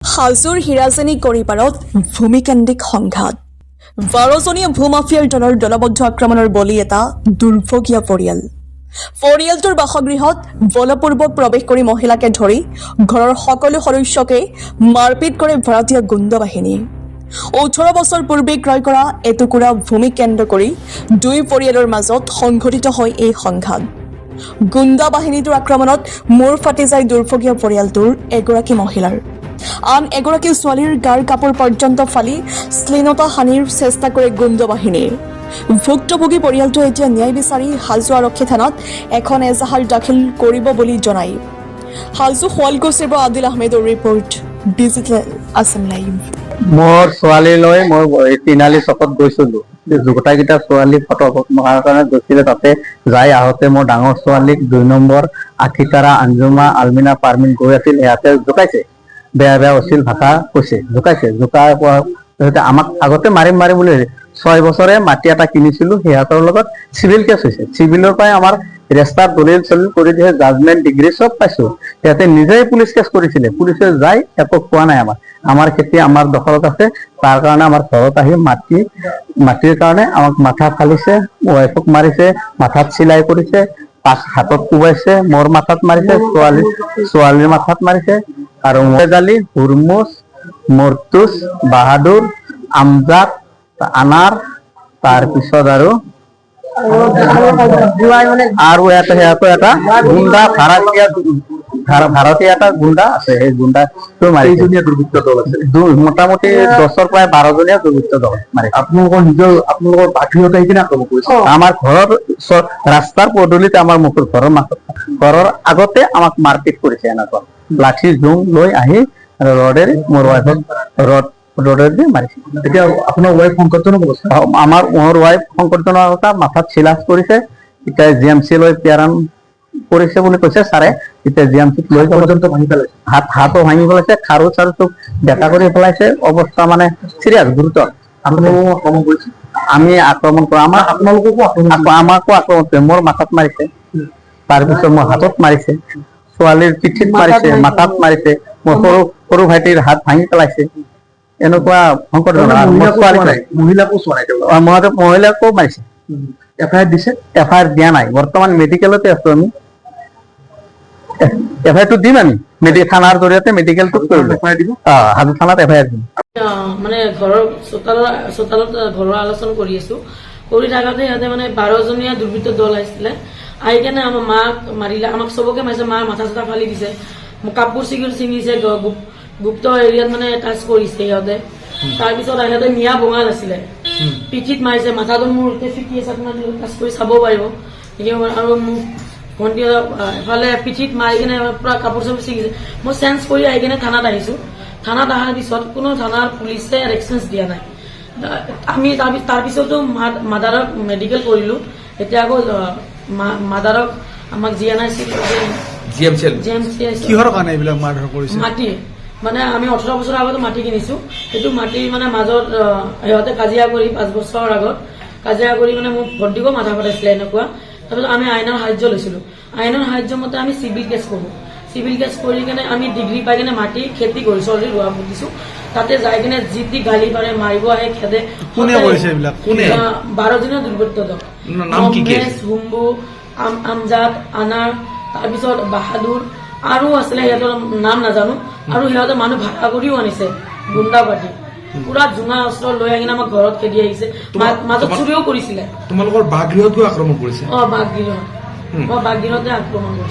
হাজোৰ হিৰাজনী কৰিপাৰত ভূমিকেন্দ্ৰিক সংঘাত 12জনীয়া ভূমাফিয়াৰ দলৰ দলবদ্ধ আক্ৰমণৰ বলি এটা দুৰ্ভগীয়া পৰিয়াল। পৰিয়ালটোৰ বাসগৃহত বলপূৰ্বক প্ৰৱেশ কৰি মহিলাকে ধৰি ঘৰৰ সকলো সদস্যকে মাৰপিট কৰে ভাৰতীয় গুণ্ডা বাহিনীয়ে। 18 বছৰ পূৰ্বে ক্ৰয় কৰা এটুকুৰা ভূমি কেন্দ্ৰ কৰি দুই পৰিয়ালৰ মাজত সংঘটিত হয় এই সংঘাত। গুণ্ডা বাহিনীটোৰ আক্ৰমণত মূৰ ফাটি যায় দুৰ্ভগীয়া পৰিয়ালটোৰ এগৰাকী মহিলাৰ। আন এগৰাকী ছোৱালীৰ গাৰ কাপোৰ পৰ্যন্ত ফালি শ্লীলতা হানিৰ চেষ্টা কৰে গুণ্ডা বাহিনীয়ে। ভুক্তভোগী পৰিয়ালটোৱে এতিয়া ন্যায় বিচাৰি হাজো আৰক্ষী থানাত এখন এজাহাৰ দাখিল কৰিব বুলি জনায়। হাজো শুৱালকুছিৰ পৰা আদিল আহমেদৰ ৰিপৰ্ট, ডিজিটেল আছাম লাইভ। মোৰ ছোৱালীলৈ মই তিনালি চকত গৈছিলো, গোটাইকেইটা ছোৱালী ফটো মৰাৰ কাৰণে গৈছিলে। তাতে যাই আহোঁতে মোৰ ডাঙৰ ছোৱালীক 2 নম্বৰ আশিকাৰা আঞ্জুমা আলমিনা পাৰমিন গৈ আছিল, ইয়াতে জোকাইছে, বেয়া বেয়া অশ্লীল ভাষা কৈছে, জোকাই পোৱা আমাক আগতে মাৰিম বুলি 6 বছৰে মাটি এটা কিনিছিলো, সিহঁতৰ লগত চিভিল কেছ হৈছে। চিভিলৰ পৰাই আমাৰ ৰেষ্টাৰ দলিল কৰি দিয়ে, জাজমেণ্ট ডিগ্ৰী চব পাইছো। সিহঁতে নিজেই পুলিচ কেছ কৰিছিলে, পুলিচে যাই একো কোৱা নাই। আমাৰ খেতি আমাৰ দখলত আছে, তাৰ কাৰণে আমাৰ ঘৰত আহি মাটিৰ কাৰণে আমাক মাথা ফালিছে, ৱাইফক মাৰিছে, মাথাত চিলাই কৰিছে, হাতত কোবাইছে, মোৰ মাথাত মাৰিছে, ছোৱালীৰ মাথাত মাৰিছে। আৰু মোজালি, হুৰমুজ, মৰ্তুজ, বাহাদুৰ, আমজাদ, আনাৰ, তাৰপিছত আৰু এটা গুণ্ডা ভাৰতীয় এটা গুণ্ডা আছে, সেই গুণ্ডাটো মাৰিছে। দুৰ্বৃত্ত দল আছে মোটামুটি 10ৰ পৰা 12জনীয়া দুৰ্বৃত্ত দল মাৰিছে। আপোনালোকৰ বাহিৰত আহি কিনে আক্ৰমণ কৰিছে। আমাৰ ঘৰৰ ৰাস্তাৰ পদূলিতে, আমাৰ মুখৰ ঘৰৰ আগতে আমাক মাৰপিট কৰিছে। এনেকুৱা লাঠি জোং লৈ আহি ৰডেৰে মোৰ ৱাইফক ৰডেৰে মাৰিছে। এতিয়া আপোনাৰ ৱাইফ সংকটজনক অৱস্থা। মোৰ ৱাইফ সংকটজনক অৱস্থা, মাথাত চিলাচ কৰিছে। এতিয়া GMC লৈ প্ৰেৰণ কৰিছে বুলি কৈছে ছাৰে। এতিয়া GMC লৈ পৰ্যন্ত ভাঙি পেলাইছে, হাতো ভাঙি পেলাইছে, খাৰু চাৰু চব বেকা কৰি পেলাইছে। অৱস্থা মানে চিৰিয়াছ, গুৰুতৰ। আপোনালোকক আক্ৰমণ কৰিছে, আমি আক্ৰমণ কৰা, আপোনালোককো আমাকো আক্ৰমণ কৰিছে। মোৰ মাথাত মাৰিছে, তাৰপিছত মোৰ হাতত মাৰিছে, ছোৱালীৰ পিঠিত মাৰিছে, মাথাত মাৰিছে, মোৰ সৰু ভাইটিৰ হাত ভাঙি পেলাইছে। এনেকুৱা সংকটজনক। মহিলাকো মাৰিছে। FIR দিছে? FIR দিয়া নাই, বৰ্তমান মেডিকেলতে আছো আমি। FIR দিম আমি থানাৰ জৰিয়তে, মেডিকেলটো হাজো থানাত FIR দিম। মানে ঘৰৰ চোতালত ঘৰৰ আলোচনা কৰি আছো, কৰি থাকোঁতে সিহঁতে মানে 12জনীয়া দুৰ্বৃত্ত দল আহিছিলে। আহি কেনে আমাৰ মাক মাৰিলে, আমাক চবকে মাৰিছে, মাৰ মাথা চাথা ফালি দিছে, কাপোৰ ছিঙিছে, গুপ্ত এৰিয়াত মানে টাচ কৰিছে সিহঁতে। তাৰপিছত সিহঁতে মিয়া বঙাল আছিলে, পিঠিত মাৰিছে, মাথাটো মোৰ ফিকি আছে, আপোনালোকে টাচ কৰি চাব পাৰিব। আৰু মোক ভণ্টি এফালে পিঠিত মাৰি কিনে পুৰা কাপোৰ চাপোৰ ছিঙিছে। মই চেঞ্জ কৰি আহি কিনে থানাত আহিছো। থানাত অহাৰ পিছত কোনো থানাৰ পুলিচে ৰেচপন্স দিয়া নাই। আমি তাৰপিছতো মাদাৰক মেডিকেল কৰিলো। এতিয়া আকৌ মাদাৰক আমাক মাটি মানে আমি 18 বছৰ আগত মাটি কিনিছো। সেইটো মাটিৰ মানে মাজত সিহঁতে কাজিয়া কৰি 5 বছৰৰ আগত কাজিয়া কৰি মানে মোক ভণ্টিকো মাথা ফটাইছিলে এনেকুৱা। তাৰপিছত আমি আইনৰ সাহায্য লৈছিলো। আইনৰ সাহায্য মতে আমি চিভিল কেছ কৰো। চিভিল কেছ কৰি কিনে আমি ডিগ্ৰী পাই কিনে মাটি খেতি কৰিছো, অলৰেডি ৰোৱা পুতিছো। তাতে যাই কিনে যি গালি পাৰে, মাৰিব আহে, খেদে। 12জনীয়া দুৰ্বৃত্ত দল, হুম্বু, আমজাদ, আনাৰ, তাৰপিছত বাহাদুৰ আৰু আছিলে, সিহঁতৰ নাম নাজানো। আৰু সিহঁতে মানুহ ভাড়া কৰিও আনিছে, গুণ্ডা পাৰ্টি। পুৰা জোঙা অস্ত্ৰ লৈ আহি আমাক ঘৰত খেদি আহিছে, মাজত চুৰিও কৰিছিলে। তোমালোকৰ বাগৃহত গৈ আক্ৰমণ কৰিছে? বাগৃহতে আক্ৰমণ কৰিছে।